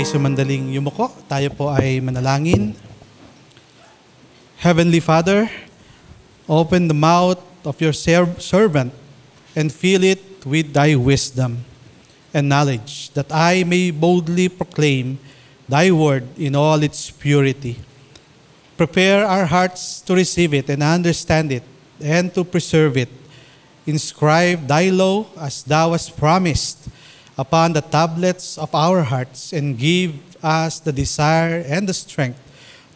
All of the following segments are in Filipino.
sumandaling yumuko. Tayo po ay manalangin. Heavenly Father, open the mouth of your servant and fill it with thy wisdom and knowledge, that I may boldly proclaim thy word in all its purity. Prepare our hearts to receive it and understand it and to preserve it. Inscribe thy law as thou hast promised upon the tablets of our hearts, and give us the desire and the strength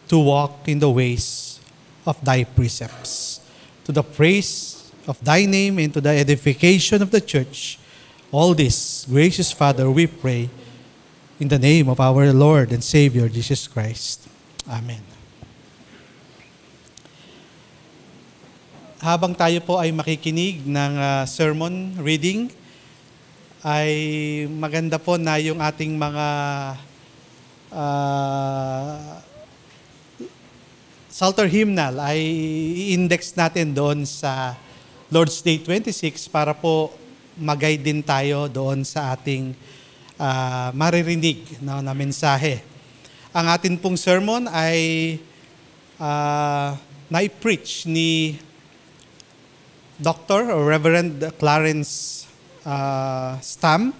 to walk in the ways of thy precepts. To the praise of thy name and to the edification of the church, all this, gracious Father, we pray in the name of our Lord and Savior, Jesus Christ. Amen. Habang tayo po ay makikinig ng sermon reading, ay maganda po na yung ating mga Psalter hymnal ay i-index natin doon sa Lord's Day 26 para po mag-guide din tayo doon sa ating maririnig na mensahe. Ang atin pong sermon ay na-preach ni Dr. or Reverend Clarence Stam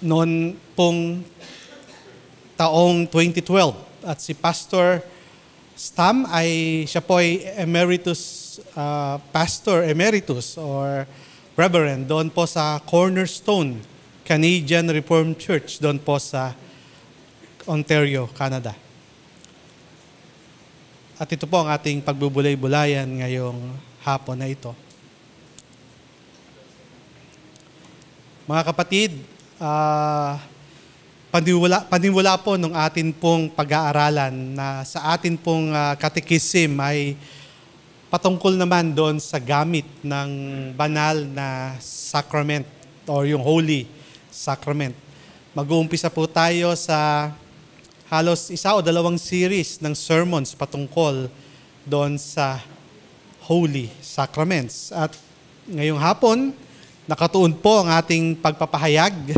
noon pong taong 2012. At si Pastor Stam siya po ay emeritus, Pastor Emeritus or Reverend doon po sa Cornerstone Canadian Reformed Church doon po sa Ontario, Canada. At ito po ang ating pagbubulay-bulayan ngayong hapon na ito. Mga kapatid, paniwala po nung atin pong pag-aaralan na sa atin pong katekism ay patungkol naman doon sa gamit ng banal na sacrament or yung Holy Sacrament. Mag-uumpisa po tayo sa halos 1 o 2 series ng sermons patungkol doon sa Holy Sacraments. At ngayong hapon, nakatuon po ang ating pagpapahayag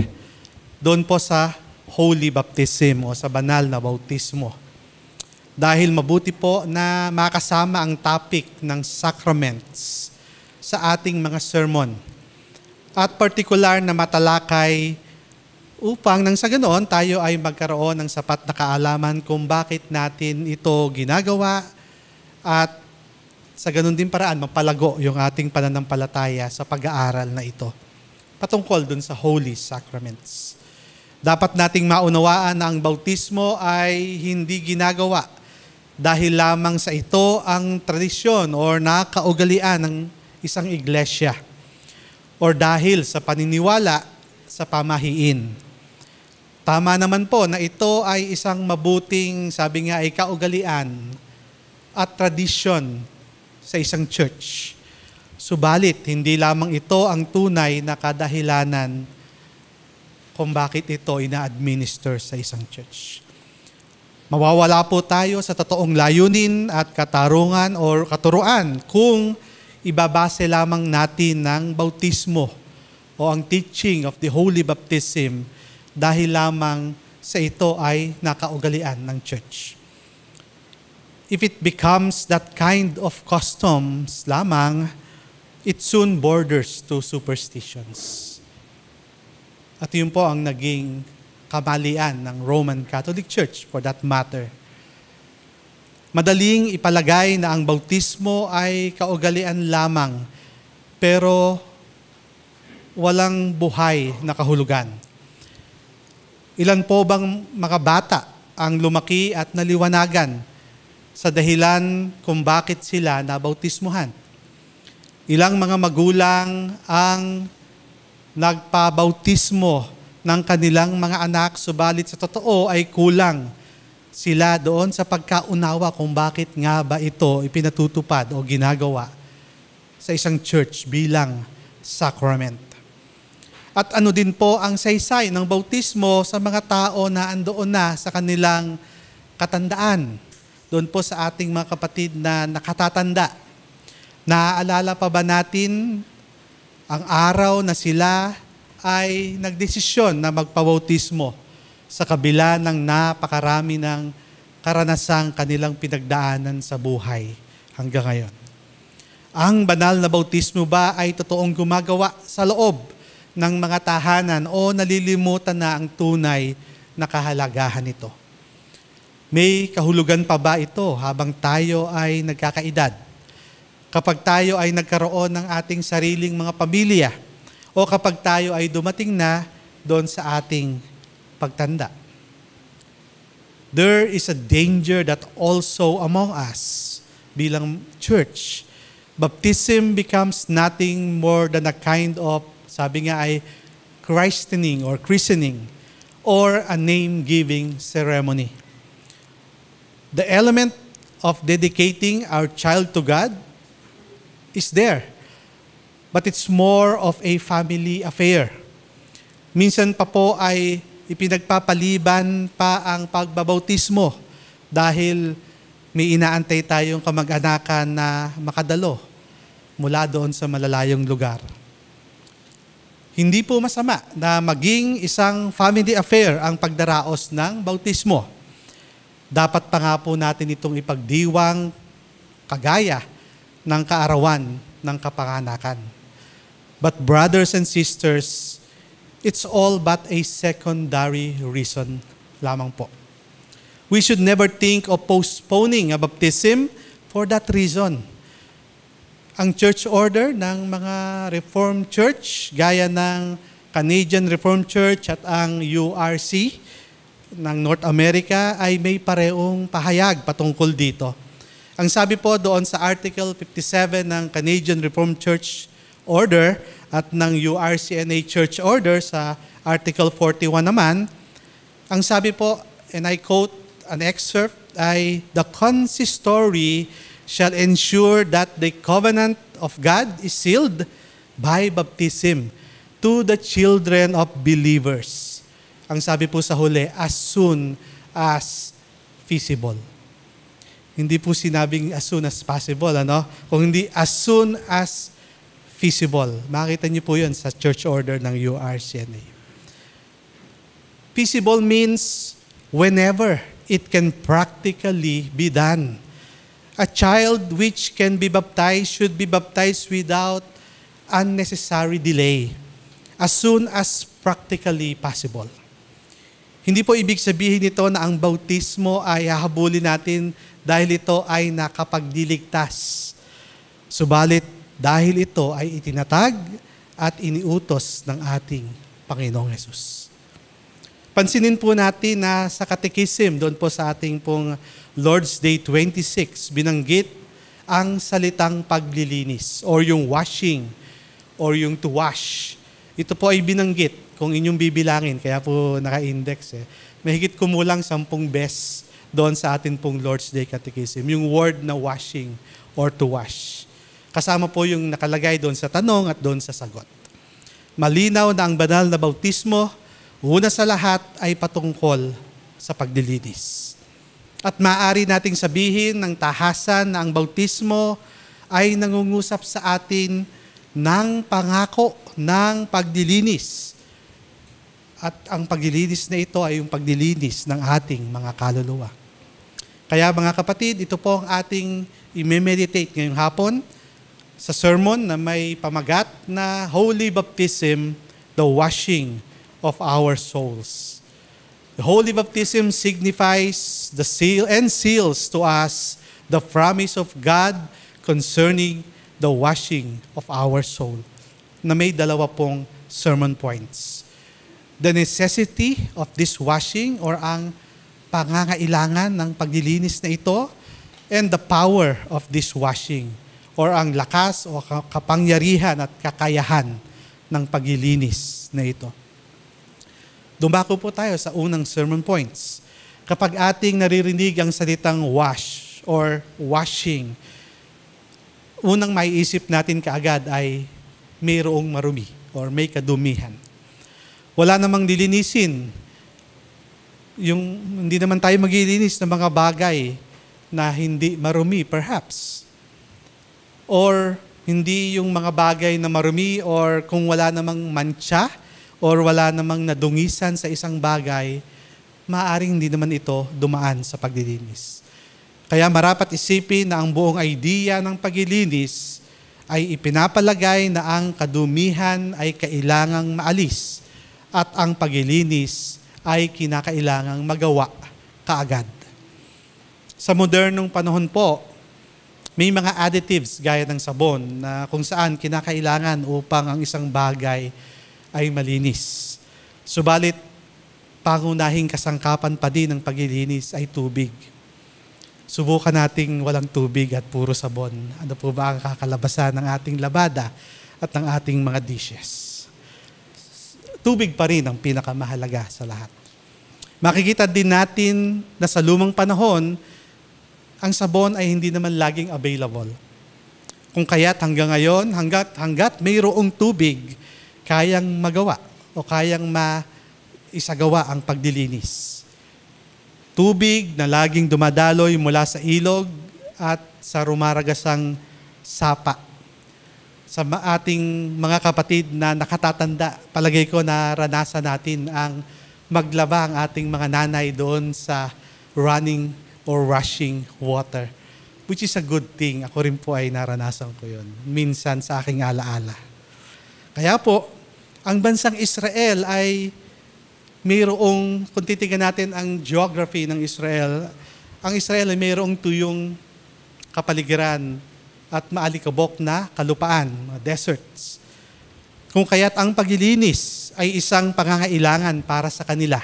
doon po sa Holy Baptism o sa banal na bautismo. Dahil mabuti po na makasama ang topic ng sacraments sa ating mga sermon. At partikular na matalakay upang nang sa ganoon tayo ay magkaroon ng sapat na kaalaman kung bakit natin ito ginagawa at sa ganoon din paraan mapalago yung ating pananampalataya sa pag-aaral na ito patungkol dun sa Holy Sacraments. Dapat nating maunawaan na ang bautismo ay hindi ginagawa dahil lamang sa ito ang tradisyon o nakaugalian ng isang iglesia or dahil sa paniniwala sa pamahiin. Tama naman po na ito ay isang mabuting, sabi nga, ay kaugalian at tradisyon sa isang church. Subalit, hindi lamang ito ang tunay na kadahilanan kung bakit ito ina-administer sa isang church. Mawawala po tayo sa totoong layunin at katarungan o katuruan kung ibabase lamang natin ng bautismo o ang teaching of the Holy Baptism dahil lamang sa ito ay nakaugalian ng church. If it becomes that kind of customs lamang, it soon borders to superstitions. At yun po ang naging kamalian ng Roman Catholic Church for that matter. Madaling ipalagay na ang bautismo ay kaugalian lamang, pero walang buhay na kahulugan. Ilan po bang mga bata ang lumaki at naliwanagan sa dahilan kung bakit sila nabautismuhan? Ilang mga magulang ang nagpabautismo ng kanilang mga anak, subalit sa totoo ay kulang sila doon sa pagkaunawa kung bakit nga ba ito ipinatutupad o ginagawa sa isang church bilang sacrament. At ano din po ang saysay ng bautismo sa mga tao na andoon na sa kanilang katandaan. Doon po sa ating mga kapatid na nakatatanda. Naaalala pa ba natin ang araw na sila ay nagdesisyon na magpabautismo sa kabila ng napakarami ng karanasang kanilang pinagdaanan sa buhay hanggang ngayon. Ang banal na bautismo ba ay totoong gumagawa sa loob ng mga tahanan o nalilimutan na ang tunay na kahalagahan nito? May kahulugan pa ba ito habang tayo ay nagkakaedad? Kapag tayo ay nagkaroon ng ating sariling mga pamilya o kapag tayo ay dumating na doon sa ating pagtanda? There is a danger that also among us bilang church. Baptism becomes nothing more than a kind of, sabi nga ay, christening or christening or a name-giving ceremony. The element of dedicating our child to God is there, but it's more of a family affair. Minsan pa po ay ipinagpapaliban pa ang pagbabautismo dahil may inaantay tayong kamag-anakan na makadalo mula doon sa malalayong lugar. Hindi po masama na maging isang family affair ang pagdaraos ng bautismo. Dapat pa nga po natin itong ipagdiwang kagaya ng kaarawan ng kapanganakan. But brothers and sisters, it's all but a secondary reason lamang po. We should never think of postponing a baptism for that reason. Ang church order ng mga Reformed Church, gaya ng Canadian Reformed Church at ang URC ng North America, ay may parehong pahayag patungkol dito. Ang sabi po doon sa Article 57 ng Canadian Reformed Church Order at ng URCNA Church Order sa Article 41 naman, ang sabi po, and I quote an excerpt, ay, "The consistory shall ensure that the covenant of God is sealed by baptism to the children of believers." Ang sabi po sa huli, as soon as feasible. Hindi po sinabing as soon as possible, ano? Kung hindi, as soon as feasible. Makita niyo po yun sa church order ng URCNA. Feasible means whenever it can practically be done. A child which can be baptized should be baptized without unnecessary delay, as soon as practically possible. Hindi po ibig sabihin nito na ang bautismo ay hahabulin natin dahil ito ay nakapagdiligtas. Subalit, dahil ito ay itinatag at iniutos ng ating Panginoong Hesus. Pansinin po natin na sa Catechism, doon po sa ating pong Lord's Day 26, binanggit ang salitang paglilinis or yung washing or yung to wash. Ito po ay binanggit kung inyong bibilangin, kaya po naka-index. Mahigit kumulang 10 beses doon sa atin pong Lord's Day Catechism, yung word na washing or to wash. Kasama po yung nakalagay doon sa tanong at doon sa sagot. Malinaw na ang banal na bautismo, una sa lahat ay patungkol sa paglilinis. At maaari nating sabihin ng tahasan na ang bautismo ay nangungusap sa atin ng pangako ng paglilinis. At ang paglilinis na ito ay yung paglilinis ng ating mga kaluluwa. Kaya mga kapatid, ito po ang ating i-meditate ngayong hapon sa sermon na may pamagat na Holy Baptism, the washing of our souls. The Holy Baptism signifies the seal and seals to us the promise of God concerning the washing of our soul, na may 2 pong sermon points. The necessity of this washing or ang pangangailangan ng paglilinis na ito, and the power of this washing or ang lakas o kapangyarihan at kakayahan ng paglilinis na ito. Dumako po tayo sa unang sermon points. Kapag ating naririnig ang salitang wash or washing, unang maiisip natin kaagad ay mayroong marumi or may kadumihan. Wala namang lilinisin. Hindi naman tayo maglilinis ng mga bagay na hindi marumi perhaps. Or hindi yung mga bagay na marumi or kung wala namang mantsa or wala namang nadungisan sa isang bagay, maaaring hindi naman ito dumaan sa paglilinis. Kaya marapat isipin na ang buong idea ng paglilinis ay ipinapalagay na ang kadumihan ay kailangang maalis at ang paglilinis ay kinakailangang magawa kaagad. Sa modernong panahon po, may mga additives gaya ng sabon na kung saan kinakailangan upang ang isang bagay ay malinis. Subalit, pangunahing kasangkapan pa din ng paglilinis ay tubig. Subukan nating walang tubig at puro sabon. Ano po ba ang kakalabasan ng ating labada at ng ating mga dishes? Tubig pa rin ang pinakamahalaga sa lahat. Makikita din natin na sa lumang panahon, ang sabon ay hindi naman laging available. Kung kaya't hanggang ngayon, hanggat mayroong tubig, kayang magawa o kayang maisagawa ang paglilinis. Tubig na laging dumadaloy mula sa ilog at sa rumaragasang sapa. Sa ating mga kapatid na nakatatanda, palagay ko naranasan natin ang maglaba ang ating mga nanay doon sa running or rushing water, which is a good thing. Ako rin po ay naranasan ko yun. Minsan sa aking alaala. Kaya po, ang bansang Israel ay mayroong, kung titignan natin ang geography ng Israel, ang Israel ay mayroong tuyong kapaligiran at maalikabok na kalupaan, deserts. Kung kaya't ang paglilinis ay isang pangangailangan para sa kanila.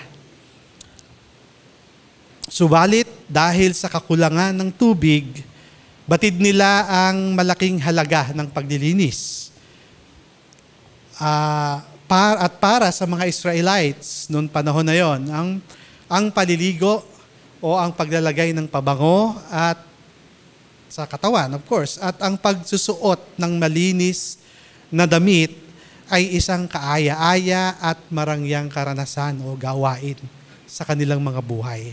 Subalit, dahil sa kakulangan ng tubig, batid nila ang malaking halaga ng paglilinis. At para sa mga Israelites noong panahon na yon, ang paliligo o ang paglalagay ng pabango at sa katawan, of course, at ang pagsusuot ng malinis na damit ay isang kaaya-aya at marangyang karanasan o gawain sa kanilang mga buhay.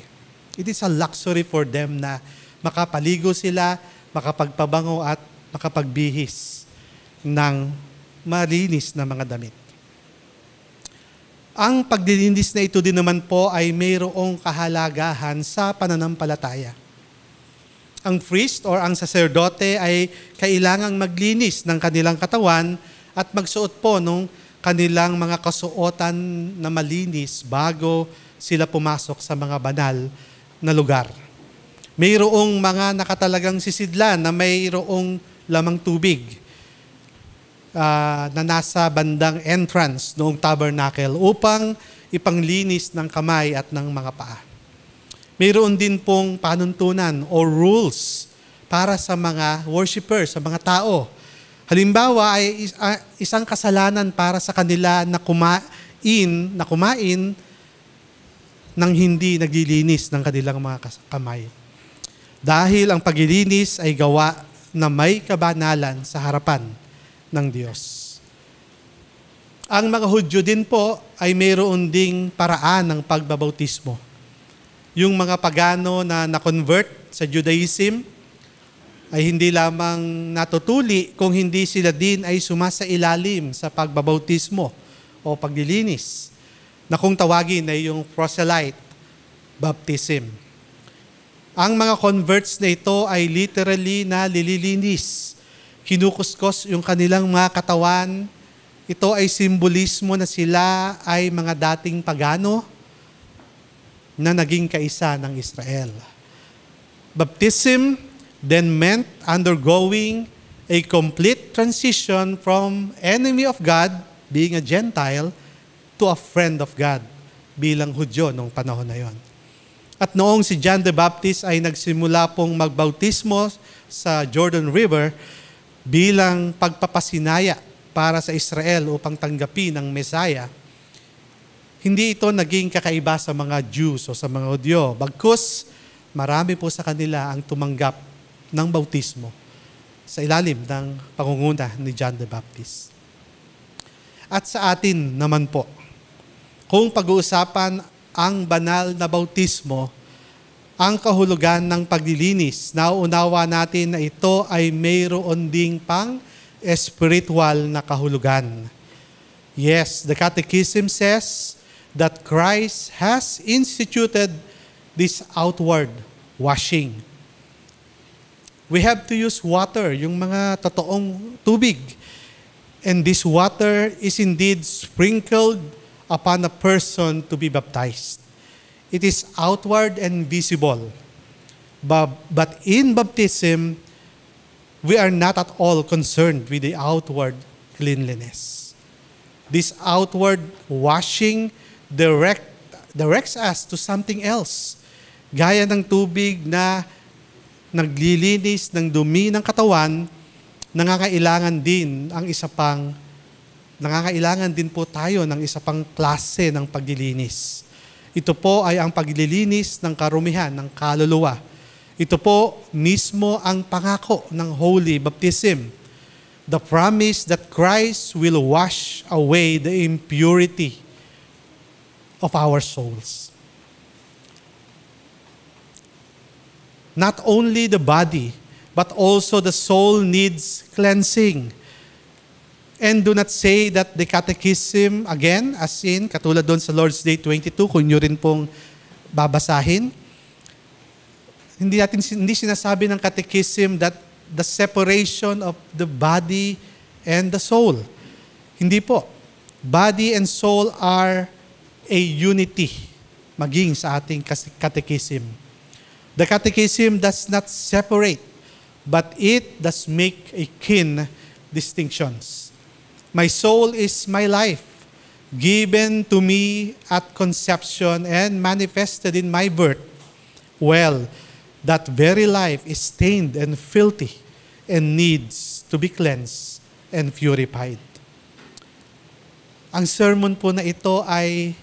It is a luxury for them na makapaligo sila, makapagpabango at makapagbihis ng malinis na mga damit. Ang paglilinis na ito din naman po ay mayroong kahalagahan sa pananampalataya. Ang priest or ang saserdote ay kailangang maglinis ng kanilang katawan at magsuot po ng kanilang mga kasuotan na malinis bago sila pumasok sa mga banal na lugar. Mayroong mga nakatalagang sisidlan na mayroong lamang tubig na nasa bandang entrance noong tabernacle upang ipanglinis ng kamay at ng mga paa. Mayroon din pong panuntunan o rules para sa mga worshipers, sa mga tao. Halimbawa ay isang kasalanan para sa kanila na kumain nang hindi naglilinis ng kanilang mga kamay. Dahil ang paglilinis ay gawa na may kabanalan sa harapan ng Diyos. Ang mga Hudyo din po ay mayroon ding paraan ng pagbabautismo. Yung mga pagano na na-convert sa Judaism ay hindi lamang natutuli kung hindi sila din ay sumasailalim sa pagbabautismo o paglilinis na kung tawagin ay yung proselyte baptism. Ang mga converts na ito ay literally na lililinis. Kinukuskos yung kanilang mga katawan. Ito ay simbolismo na sila ay mga dating pagano na naging kaisa ng Israel. Baptism then meant undergoing a complete transition from enemy of God, being a Gentile, to a friend of God bilang Hudyo noong panahon na yon. At noong si John the Baptist ay nagsimula pong magbautismo sa Jordan River bilang pagpapasinaya para sa Israel upang tanggapin ang Messiah, hindi ito naging kakaiba sa mga Jews o sa mga Hudyo. Bagkus, marami po sa kanila ang tumanggap ng bautismo sa ilalim ng pangunguna ni John the Baptist. At sa atin naman po, kung pag-uusapan ang banal na bautismo, ang kahulugan ng paglilinis, nauunawa natin na ito ay mayroon ding pang spiritual na kahulugan. Yes, the Catechism says that Christ has instituted this outward washing. We have to use water, yung mga totoong tubig. And this water is indeed sprinkled upon a person to be baptized. It is outward and visible. But in baptism, we are not at all concerned with the outward cleanliness. This outward washing directs us to something else. Gaya ng tubig na naglilinis ng dumi ng katawan, nangangailangan din po tayo ng isa pang klase ng paglilinis. Ito po ay ang paglilinis ng karumihan, ng kaluluwa. Ito po mismo ang pangako ng Holy Baptism. The promise that Christ will wash away the impurity of our souls. Not only the body, but also the soul needs cleansing. And do not say that the catechism, again, as in, katulad doon sa Lord's Day 22, kung nyo rin pong babasahin, hindi sinasabi ng catechism that the separation of the body and the soul. Hindi po. Body and soul are a unity, maging sa ating catechism. The catechism does not separate, but it does make a keen distinctions. My soul is my life, given to me at conception and manifested in my birth. Well, that very life is stained and filthy and needs to be cleansed and purified. Ang sermon po na ito ay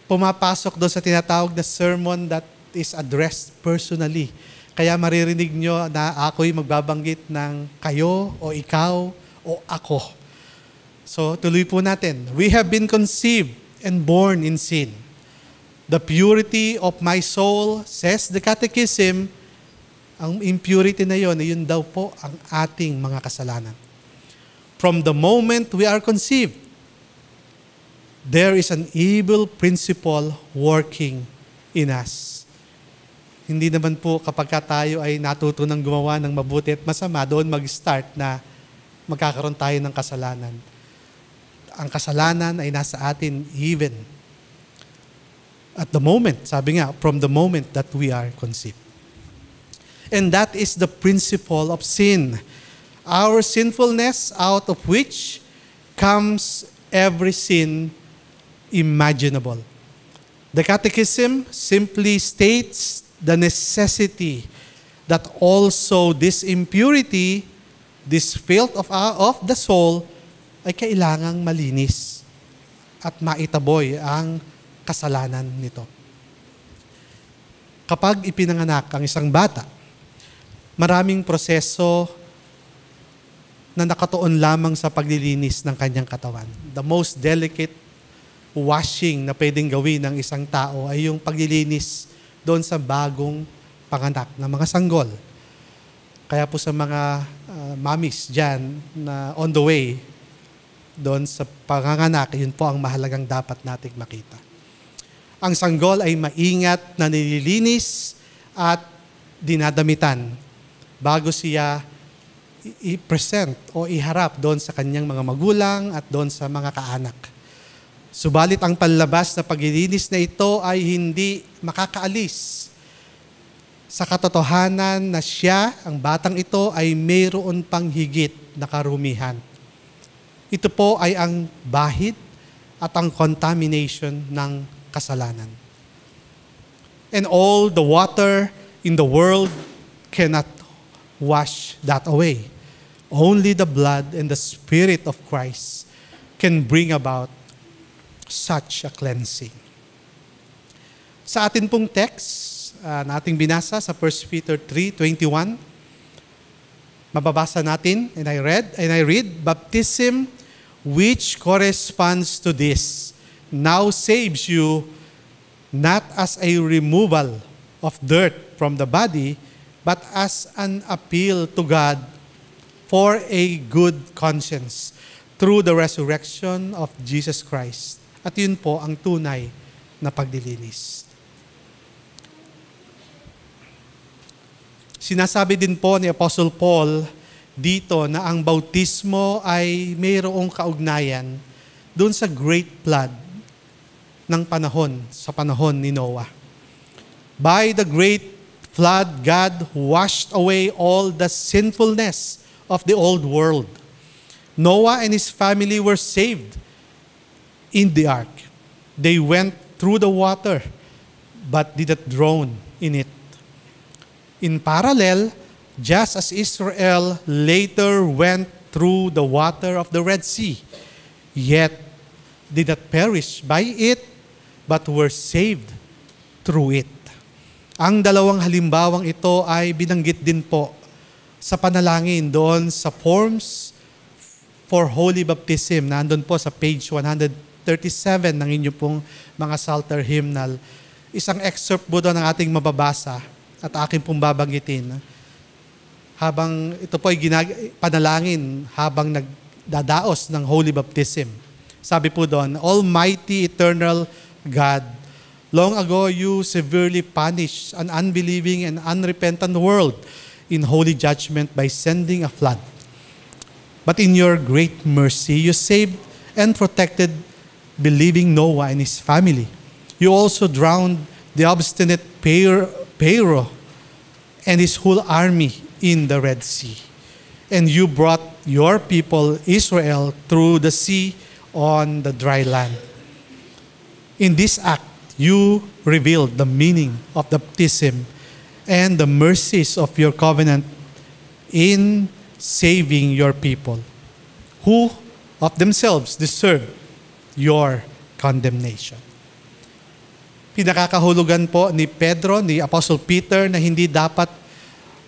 pumapasok doon sa tinatawag na sermon that is addressed personally. Kaya maririnig nyo na ako'y magbabanggit ng kayo o ikaw o ako. So tuloy po natin. We have been conceived and born in sin. The purity of my soul, says the catechism, ang impurity na yun daw po ang ating mga kasalanan. From the moment we are conceived, there is an evil principle working in us. Hindi naman po kapag tayo ay natuto ng gumawa ng mabuti at masama, doon mag-start na magkakaroon tayo ng kasalanan. Ang kasalanan ay nasa atin even at the moment, sabi nga, from the moment that we are conceived. And that is the principle of sin. Our sinfulness, out of which comes every sin imaginable. The Catechism simply states the necessity that also this impurity, this filth of the soul, ay kailangang malinis at maitaboy ang kasalanan nito. Kapag ipinanganak ang isang bata, maraming proseso na nakatuon lamang sa paglilinis ng kanyang katawan. The most delicate washing na pwedeng gawin ng isang tao ay yung paglilinis doon sa bagong panganak ng mga sanggol. Kaya po sa mga mommies dyan na on the way doon sa panganganak, yun po ang mahalagang dapat nating makita. Ang sanggol ay maingat na nililinis at dinadamitan bago siya i-present o iharap doon sa kanyang mga magulang at doon sa mga kaanak. Subalit ang panlabas na paglilinis na ito ay hindi makakaalis sa katotohanan na siya, ang batang ito, ay mayroon pang higit na karumihan. Ito po ay ang bahid at ang contamination ng kasalanan. And all the water in the world cannot wash that away. Only the blood and the Spirit of Christ can bring about such a cleansing. Sa atin pong text, nating binasa sa 1 Peter 3:21, mababasa natin, and I read, baptism which corresponds to this now saves you not as a removal of dirt from the body, but as an appeal to God for a good conscience through the resurrection of Jesus Christ, At yun po ang tunay na pagdilinis. Sinasabi din po ni Apostle Paul dito na ang bautismo ay mayroong kaugnayan doon sa great flood ng panahon, sa panahon ni Noah. By the great flood, God washed away all the sinfulness of the old world. Noah and his family were saved in the ark. They went through the water, but did not drown in it. In parallel, just as Israel later went through the water of the Red Sea, yet did not perish by it, but were saved through it. Ang dalawang halimbawang ito ay binanggit din po sa panalangin doon sa forms for holy baptism. Nandun po sa page 137 ng inyo pong mga Psalter hymnal. Isang excerpt po doon ng ating mababasa at aking pong babanggitin. Habang ito po ay panalangin habang nagdadaos ng holy baptism. Sabi po doon, Almighty Eternal God, long ago you severely punished an unbelieving and unrepentant world in holy judgment by sending a flood. But in your great mercy, you saved and protected believing Noah and his family. You also drowned the obstinate Pharaoh and his whole army in the Red Sea. And you brought your people Israel through the sea on the dry land. In this act, you revealed the meaning of the baptism and the mercies of your covenant in saving your people, who of themselves deserve your condemnation. Pinakakahulugan po ni Pedro, ni Apostle Peter, na hindi dapat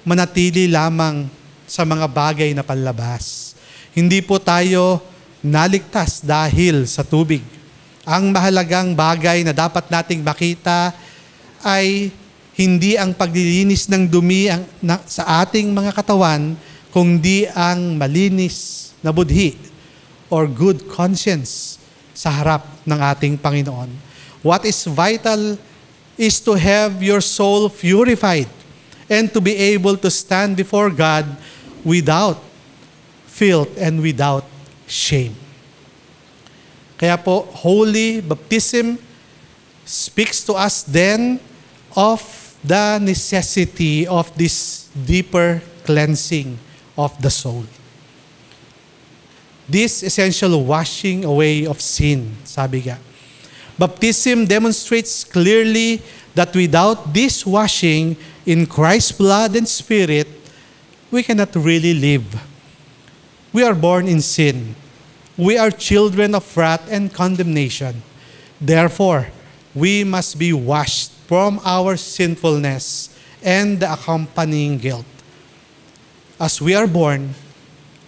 manatili lamang sa mga bagay na panlabas. Hindi po tayo naligtas dahil sa tubig. Ang mahalagang bagay na dapat nating makita ay hindi ang paglilinis ng dumi sa ating mga katawan, kundi ang malinis na budhi or good conscience sa harap ng ating Panginoon. What is vital is to have your soul purified and to be able to stand before God without filth and without shame. Kaya po, holy baptism speaks to us then of the necessity of this deeper cleansing of the soul. This essential washing away of sin, sabi nga. Baptism demonstrates clearly that without this washing in Christ's blood and Spirit, we cannot really live. We are born in sin. We are children of wrath and condemnation. Therefore, we must be washed from our sinfulness and the accompanying guilt. As we are born,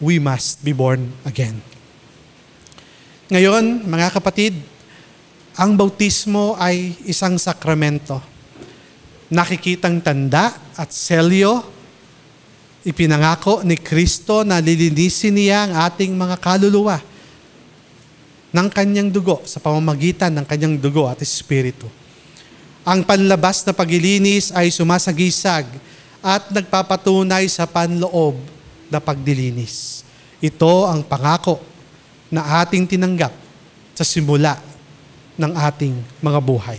we must be born again. Ngayon, mga kapatid, ang bautismo ay isang sakramento. Nakikitang tanda at selyo, ipinangako ni Kristo na lilinisin niya ang ating mga kaluluwa ng kanyang dugo, sa pamamagitan ng kanyang dugo at espiritu. Ang panlabas na paglilinis ay sumasagisag at nagpapatunay sa panloob na pagdilinis. Ito ang pangako na ating tinanggap sa simula ng ating mga buhay.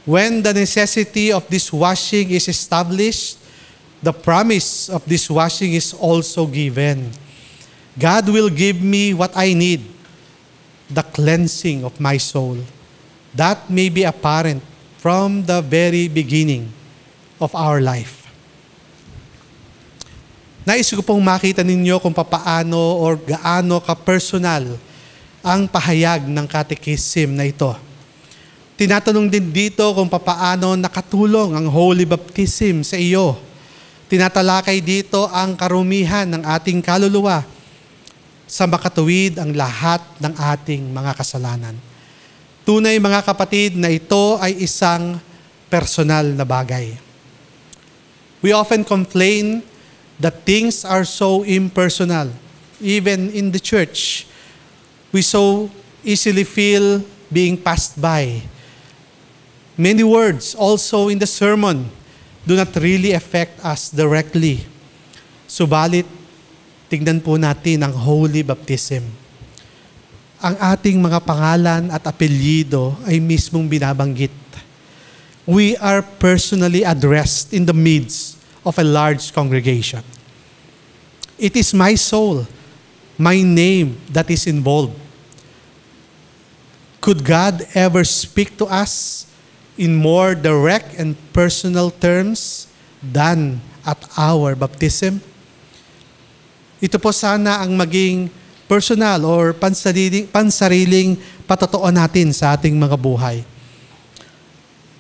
When the necessity of this washing is established, the promise of this washing is also given. God will give me what I need, the cleansing of my soul. That may be apparent from the very beginning of our life. Nais ko pong makita ninyo kung papaano or gaano ka-personal ang pahayag ng catechism na ito. Tinatanong din dito kung papaano nakatulong ang holy baptism sa iyo. Tinatalakay dito ang karumihan ng ating kaluluwa sa makatuwid ang lahat ng ating mga kasalanan. Tunay mga kapatid na ito ay isang personal na bagay. We often complain that things are so impersonal, even in the church. We so easily feel being passed by. Many words also in the sermon do not really affect us directly. Subalit, tignan po natin ang Holy Baptism. Ang ating mga pangalan at apelyido ay mismong binabanggit. We are personally addressed in the midst of a large congregation. It is my soul, my name that is involved. Could God ever speak to us in more direct and personal terms than at our baptism? Ito po sana ang maging personal or pansariling patotoo natin sa ating mga buhay.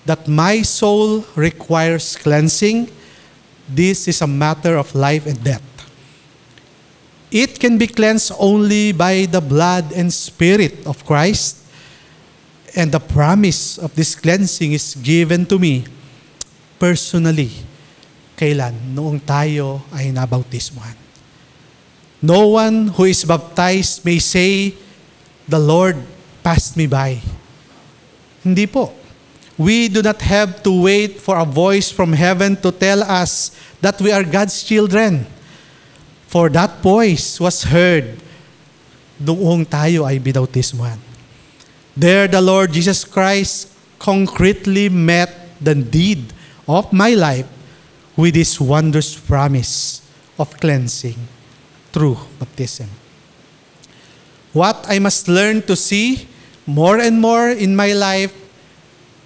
That my soul requires cleansing. This is a matter of life and death. It can be cleansed only by the blood and spirit of Christ. And the promise of this cleansing is given to me personally. Kailan? Noong tayo ay nabautismuhan. No one who is baptized may say, "The Lord passed me by." Hindi po. We do not have to wait for a voice from heaven to tell us that we are God's children. For that voice was heard noong tayo ay binautismuhan. There the Lord Jesus Christ concretely met the need of my life with His wondrous promise of cleansing through baptism. What I must learn to see more and more in my life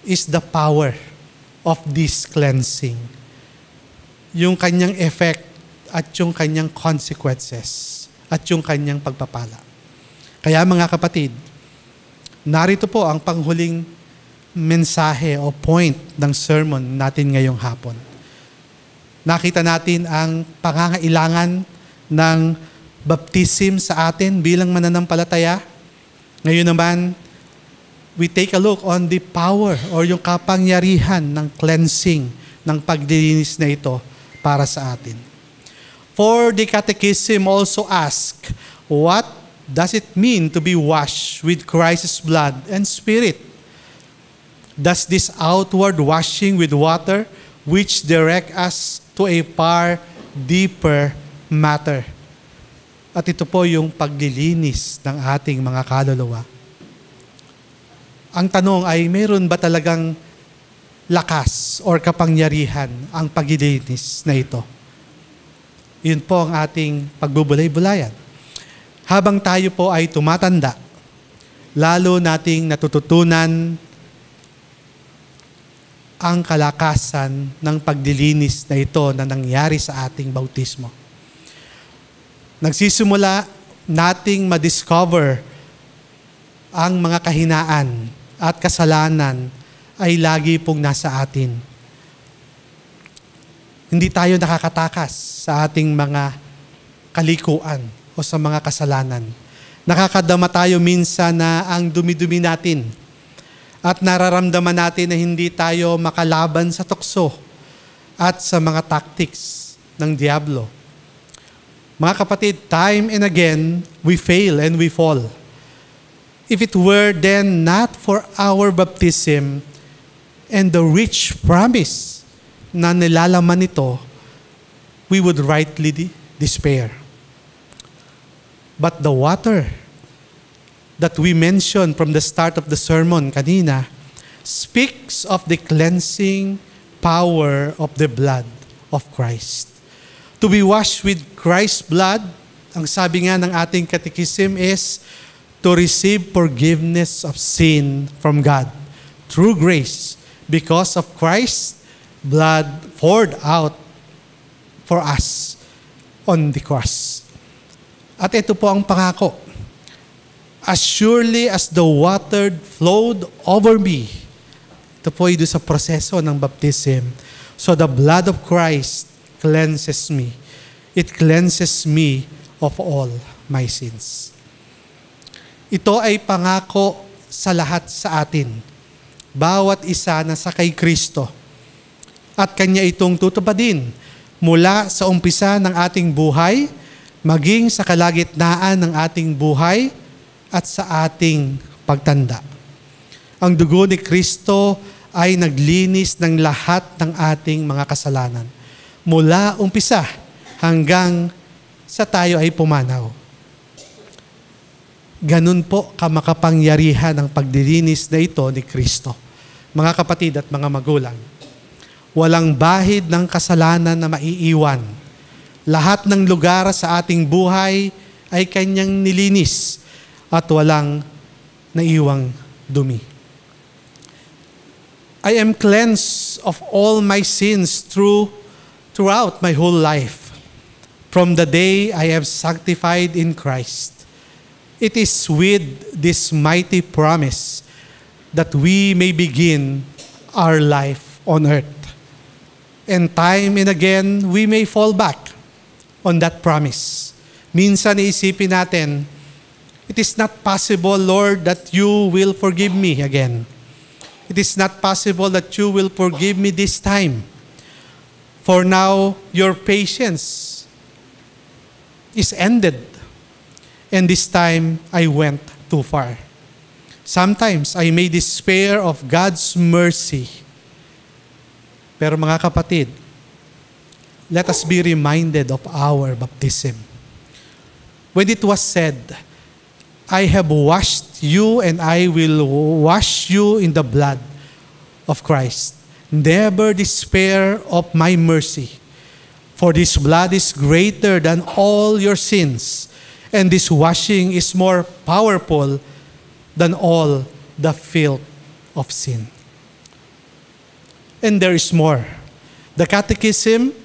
is the power of this cleansing. Yung kanyang effect at yung kanyang consequences at yung kanyang pagpapala. Kaya mga kapatid, narito po ang panghuling mensahe o point ng sermon natin ngayong hapon. Nakita natin ang pangangailangan ng baptism sa atin bilang mananampalataya. Ngayon naman, we take a look on the power or yung kapangyarihan ng cleansing, ng paglilinis na ito para sa atin. For the Catechism also ask, what does it mean to be washed with Christ's blood and Spirit? Does this outward washing with water which direct us to a far deeper matter? At ito po yung paglilinis ng ating mga kaluluwa. Ang tanong ay, mayroon ba talagang lakas or kapangyarihan ang paglilinis na ito? Yun po ang ating pagbubulay-bulayan. Habang tayo po ay tumatanda, lalo nating natututunan ang kalakasan ng paglilinis na ito na nangyari sa ating bautismo. Nagsisimula nating madiscover ang mga kahinaan at kasalanan ay lagi pong nasa atin. Hindi tayo nakakatakas sa ating mga kalikuan o sa mga kasalanan. Nakakadama tayo minsan na ang dumi-dumi natin at nararamdaman natin na hindi tayo makalaban sa tukso at sa mga tactics ng diablo. Mga kapatid, time and again, we fail and we fall. If it were then not for our baptism and the rich promise na nilalaman nito, we would rightly despair. But the water that we mentioned from the start of the sermon kanina speaks of the cleansing power of the blood of Christ. To be washed with Christ's blood, ang sabi nga ng ating catechism is to receive forgiveness of sin from God through grace because of Christ's blood poured out for us on the cross. At ito po ang pangako. As surely as the water flowed over me, ito po ay doon sa proseso ng baptism, so the blood of Christ cleanses me. It cleanses me of all my sins. Ito ay pangako sa lahat sa atin. Bawat isa na sa kay Kristo. At Kanya itong tutupadin mula sa umpisa ng ating buhay, maging sa kalagitnaan ng ating buhay, at sa ating pagtanda. Ang dugo ni Kristo ay naglinis ng lahat ng ating mga kasalanan. Mula umpisa hanggang sa tayo ay pumanaw. Ganun po kamakapangyarihan ang pagdilinis na ito ni Kristo. Mga kapatid at mga magulang, walang bahid ng kasalanan na maiiwan. Lahat ng lugar sa ating buhay ay kanyang nilinis at walang naiwang dumi. I am cleansed of all my sins throughout my whole life, from the day I am sanctified in Christ. It is with this mighty promise that we may begin our life on earth. And time and again, we may fall back on that promise. Minsan iisipin natin, it is not possible, Lord, that you will forgive me again. It is not possible that you will forgive me this time. For now, your patience is ended. And this time, I went too far. Sometimes, I may despair of God's mercy. Pero mga kapatid, let us be reminded of our baptism. When it was said, I have washed you and I will wash you in the blood of Christ. Never despair of my mercy, for this blood is greater than all your sins, and this washing is more powerful than all the filth of sin. And there is more. The Catechism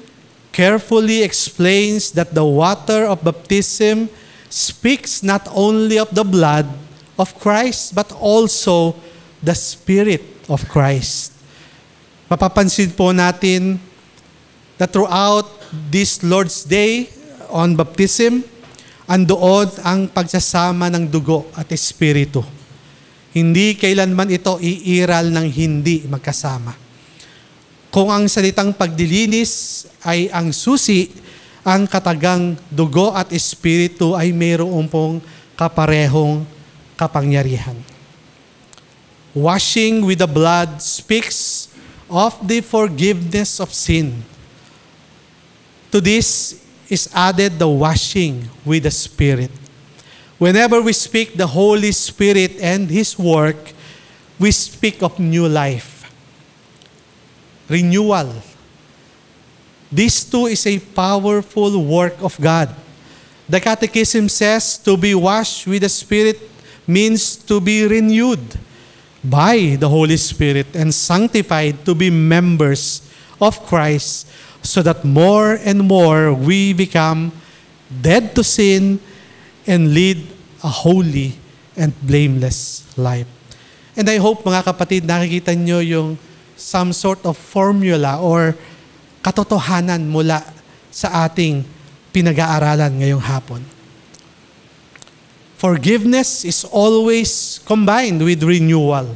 carefully explains that the water of baptism speaks not only of the blood of Christ, but also the Spirit of Christ. Mapapansin po natin that throughout this Lord's Day on baptism, andoon ang pagsasama ng dugo at Espiritu. Hindi kailanman ito iiral ng hindi magkasama. Kung ang salitang pagdilinis ay ang susi, ang katagang dugo at Espiritu ay mayroong pong kaparehong kapangyarihan. Washing with the blood speaks of the forgiveness of sin. To this is added the washing with the Spirit. Whenever we speak the Holy Spirit and His work, we speak of new life, renewal. This too is a powerful work of God. The Catechism says to be washed with the Spirit means to be renewed by the Holy Spirit and sanctified to be members of Christ, so that more and more we become dead to sin and lead a holy and blameless life. And I hope, mga kapatid, nakikita nyo yung some sort of formula or katotohanan mula sa ating pinag-aaralan ngayong hapon. Forgiveness is always combined with renewal.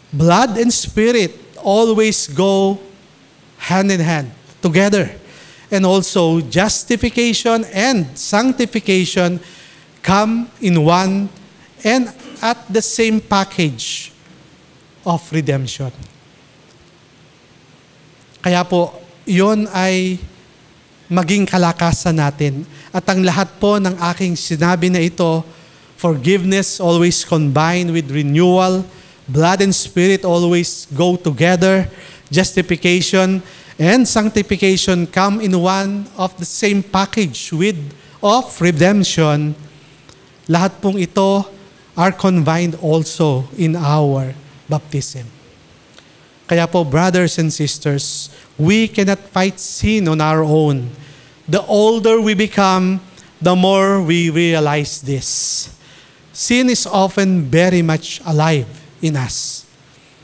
Blood and Spirit always go hand in hand, together. And also, justification and sanctification come in one and at the same package of redemption. Kaya po, yon ay maging kalakasan natin. At ang lahat po ng aking sinabi na ito, forgiveness always combined with renewal, blood and Spirit always go together, justification and sanctification come in one of the same package of redemption. Lahat pong ito are combined also in our baptism. Kaya po, brothers and sisters, we cannot fight sin on our own. The older we become, the more we realize this. Sin is often very much alive in us.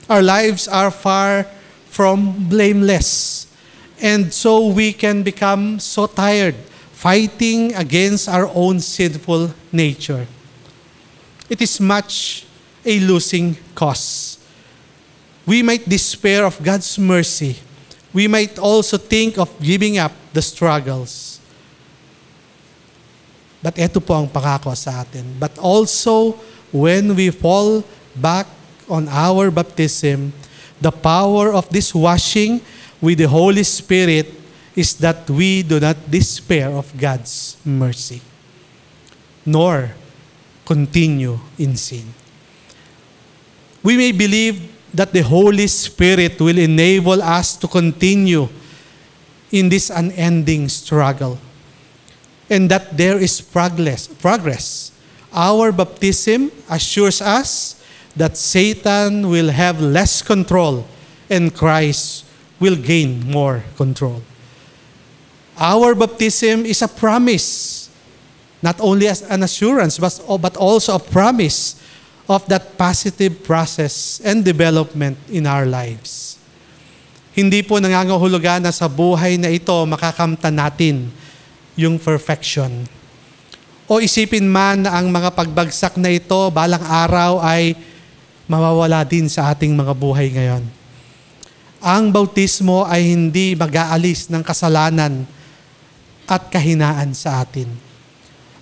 Our lives are far from blameless. And so we can become so tired fighting against our own sinful nature. It is much a losing cause. We might despair of God's mercy. We might also think of giving up the struggles. But ito po ang pangako sa atin. But also, when we fall back on our baptism, the power of this washing with the Holy Spirit is that we do not despair of God's mercy, nor continue in sin. We may believe that the Holy Spirit will enable us to continue in this unending struggle, and that there is progress. Our baptism assures us that Satan will have less control and Christ will gain more control. Our baptism is a promise, not only as an assurance, but also a promise of that positive process and development in our lives. Hindi po nangangahulugan na sa buhay na ito makakamtan natin yung perfection. O isipin man na ang mga pagbagsak na ito balang araw ay mawawala din sa ating mga buhay ngayon. Ang bautismo ay hindi mag-aalis ng kasalanan at kahinaan sa atin.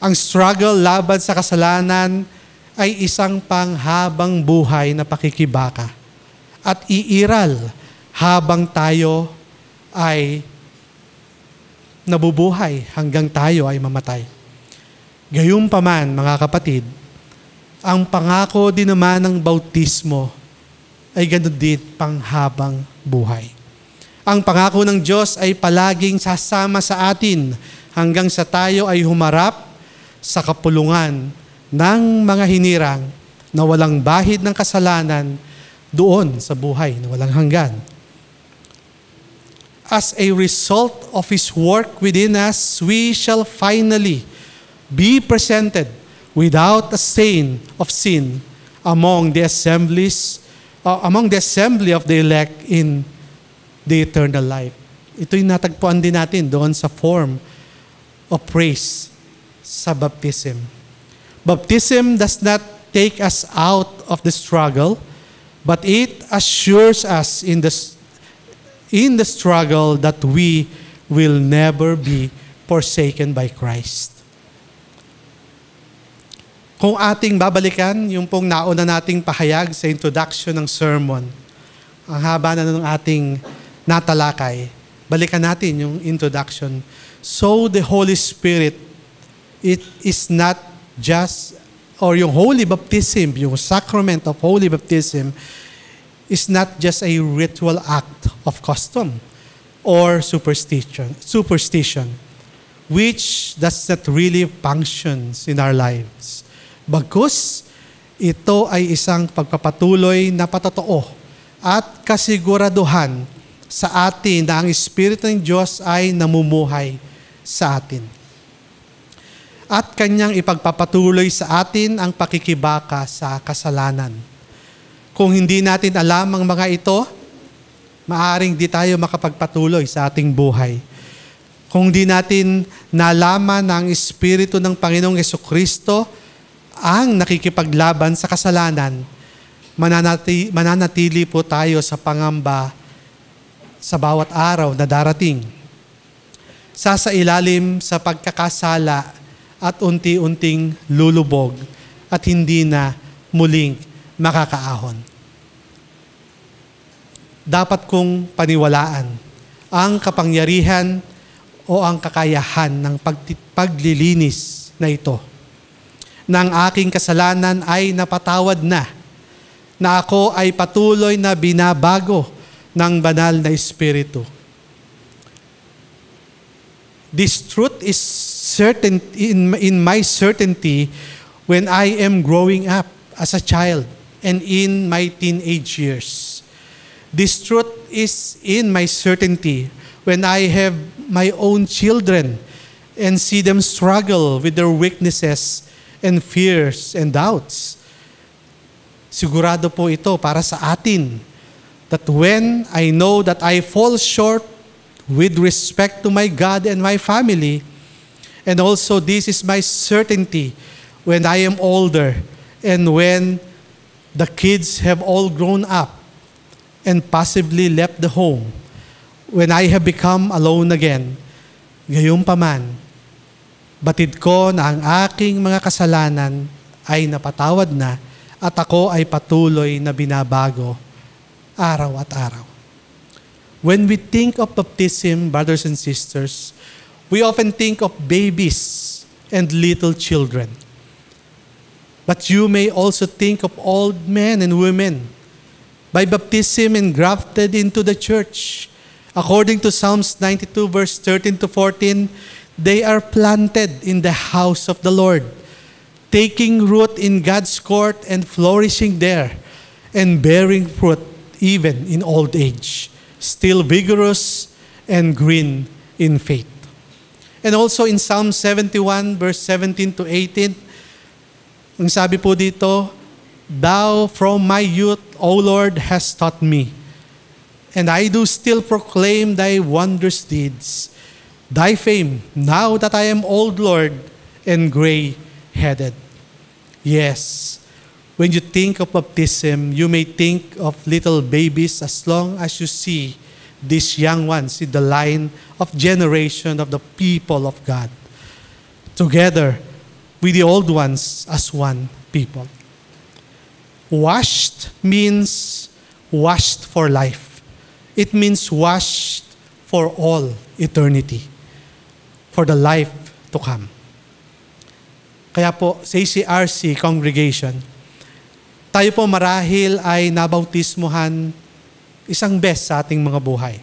Ang struggle laban sa kasalanan ay isang panghabang buhay na pakikibaka at iiral habang tayo ay nabubuhay hanggang tayo ay mamatay. Gayunpaman, mga kapatid, ang pangako din naman ng bautismo ay ganoon din panghabang buhay. Ang pangako ng Diyos ay palaging sasama sa atin hanggang sa tayo ay humarap sa kapulungan ng mga hinirang na walang bahid ng kasalanan doon sa buhay na walang hanggan. As a result of His work within us, we shall finally be presented without a stain of sin among the assembly of the elect in the eternal life. Ito'y natagpuan din natin doon sa form of praise sa baptism. Baptism does not take us out of the struggle, but it assures us in the struggle that we will never be forsaken by Christ. Kung ating babalikan yung pong nauna nating pahayag sa introduction ng sermon, ang haba na ng ating natalakay, balikan natin yung introduction. So the Holy Spirit, it is not just, or yung holy baptism, yung sacrament of holy baptism, is not just a ritual act of custom or superstition, which does not really functions in our lives. Bagkus, ito ay isang pagpapatuloy na patotoo at kasiguraduhan sa atin na ang Espiritu ng Diyos ay namumuhay sa atin. At Kanyang ipagpapatuloy sa atin ang pakikibaka sa kasalanan. Kung hindi natin alam ang mga ito, maaring di tayo makapagpatuloy sa ating buhay. Kung di natin nalaman na ang Espiritu ng Panginoong Jesucristo ang nakikipaglaban sa kasalanan, mananatili po tayo sa pangamba sa bawat araw na darating. Sasailalim sa pagkakasala at unti-unting lulubog at hindi na muling makakaahon. Dapat kong paniwalaan ang kapangyarihan o ang kakayahan ng paglilinis na ito. Na ang aking kasalanan ay napatawad na ako ay patuloy na binabago ng banal na Espiritu. This truth is certain in my certainty when I am growing up as a child and in my teenage years. This truth is in my certainty when I have my own children and see them struggle with their weaknesses and fears and doubts. Sigurado po ito para sa atin that when I know that I fall short with respect to my God and my family, and also this is my certainty when I am older and when the kids have all grown up and possibly left the home, when I have become alone again, gayunpaman, Batid ko na ang aking mga kasalanan ay napatawad na at ako ay patuloy na binabago araw at araw. When we think of baptism, brothers and sisters, we often think of babies and little children. But you may also think of old men and women by baptism engrafted into the church. According to Psalms 92 verse 13 to 14, they are planted in the house of the Lord, taking root in God's court and flourishing there, and bearing fruit even in old age, still vigorous and green in faith. And also in Psalm 71 verse 17 to 18, ang sabi po dito, Thou from my youth, O Lord, hast taught me, and I do still proclaim thy wondrous deeds. Thy fame, now that I am old, Lord, and gray-headed. Yes, when you think of baptism, you may think of little babies as long as you see these young ones in the line of generation of the people of God, together with the old ones as one people. Washed means washed for life. It means washed for all eternity, for the life to come. Kaya po, sa ACRC congregation, tayo po marahil ay nabautismuhan isang beses sa ating mga buhay.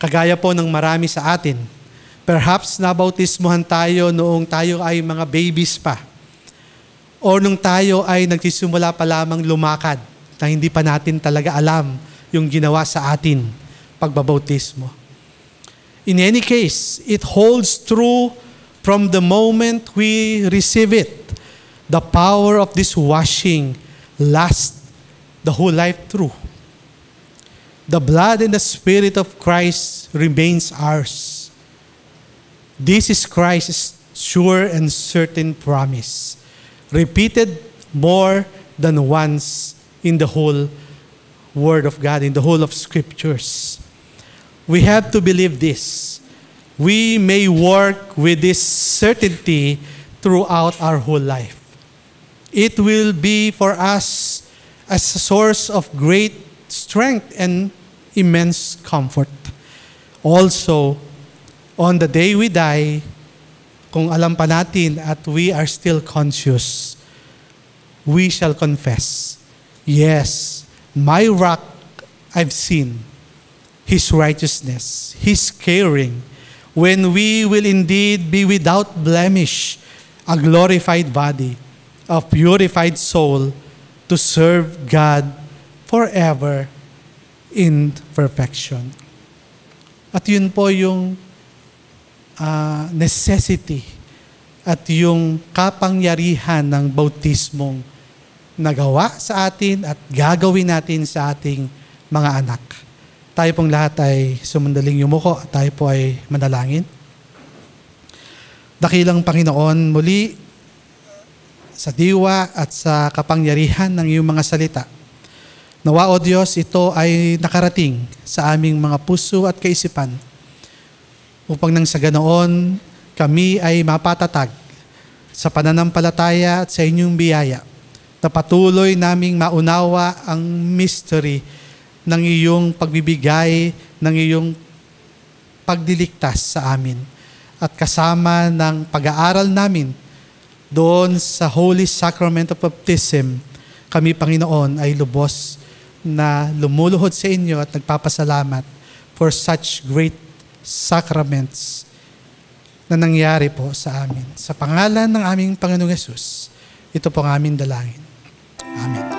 Kagaya po ng marami sa atin, perhaps nabautismuhan tayo noong tayo ay mga babies pa, o nung tayo ay nagsisimula pa lamang lumakad na hindi pa natin talaga alam yung ginawa sa atin pagbabautismo. In any case, it holds true from the moment we receive it. The power of this washing lasts the whole life through. The blood and the Spirit of Christ remains ours. This is Christ's sure and certain promise, repeated more than once in the whole Word of God, in the whole of Scriptures. We have to believe this. We may work with this certainty throughout our whole life. It will be for us as a source of great strength and immense comfort. Also, on the day we die, kung alam pa natin at we are still conscious, we shall confess, yes, my rock I've seen, His righteousness, His caring, when we will indeed be without blemish, a glorified body, a purified soul, to serve God forever in perfection. At yun po yung necessity at yung kapangyarihan ng bautismong nagawa sa atin at gagawin natin sa ating mga anak. Tayo pong lahat ay sumandaling yumuko at tayo po ay manalangin. Dakilang Panginoon, muli sa diwa at sa kapangyarihan ng iyong mga salita, nawa o Diyos, ito ay nakarating sa aming mga puso at kaisipan upang nang sa ganoon kami ay mapatatag sa pananampalataya at sa inyong biyaya na patuloy naming maunawa ang mystery ng iyong pagbibigay, ng iyong pagdiligtas sa amin. At kasama ng pag-aaral namin doon sa Holy Sacrament of Baptism, kami, Panginoon, ay lubos na lumuluhod sa inyo at nagpapasalamat for such great sacraments na nangyari po sa amin. Sa pangalan ng aming Panginoong Yesus, ito po ang aming dalangin. Amen.